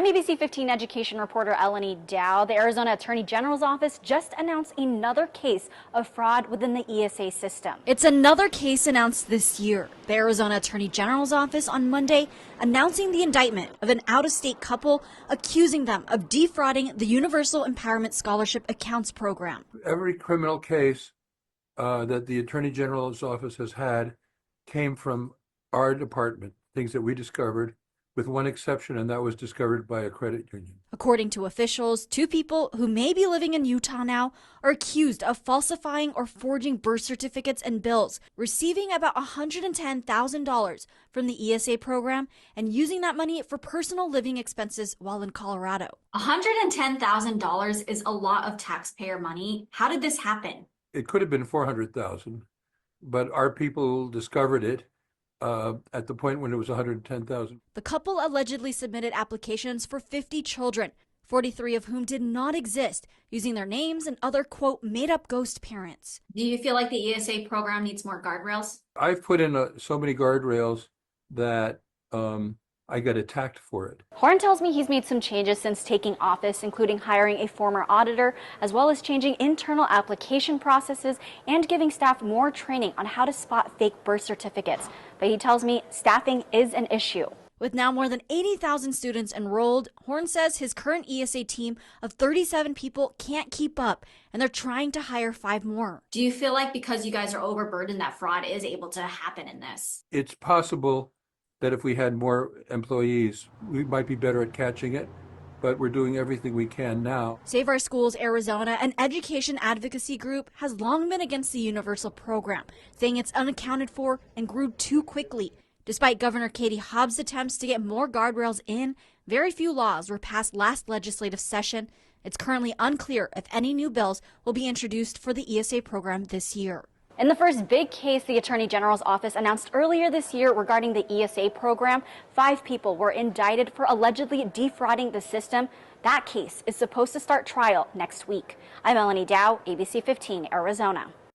I'm ABC 15 education reporter Eleni Dow. The Arizona Attorney General's office just announced another case of fraud within the ESA system. It's another case announced this year. The Arizona Attorney General's office on Monday announcing the indictment of an out-of-state couple accusing them of defrauding the Universal Empowerment Scholarship Accounts Program. Every criminal case that the Attorney General's office has had came from our department, things that we discovered, with one exception, and that was discovered by a credit union. According to officials, two people who may be living in Utah now are accused of falsifying or forging birth certificates and bills, receiving about $110,000 from the ESA program and using that money for personal living expenses while in Colorado. $110,000 is a lot of taxpayer money. How did this happen? It could have been $400,000, but our people discovered it at the point when it was $110,000. The couple allegedly submitted applications for 50 children, 43 of whom did not exist, using their names and other, quote, made-up ghost parents. Do you feel like the ESA program needs more guardrails? I've put in so many guardrails that I got attacked for it. Horn tells me he's made some changes since taking office, including hiring a former auditor, as well as changing internal application processes and giving staff more training on how to spot fake birth certificates. But he tells me staffing is an issue. With now more than 80,000 students enrolled, Horn says his current ESA team of 37 people can't keep up, and they're trying to hire 5 more. Do you feel like because you guys are overburdened that fraud is able to happen in this? It's possible that if we had more employees, we might be better at catching it, but we're doing everything we can now. Save Our Schools Arizona, an education advocacy group, has long been against the universal program, saying it's unaccounted for and grew too quickly. Despite Governor Katie Hobbs' attempts to get more guardrails in, very few laws were passed last legislative session. It's currently unclear if any new bills will be introduced for the ESA program this year. In the first big case the Attorney General's office announced earlier this year regarding the ESA program, 5 people were indicted for allegedly defrauding the system. That case is supposed to start trial next week. I'm Eleni Dow, ABC 15, Arizona.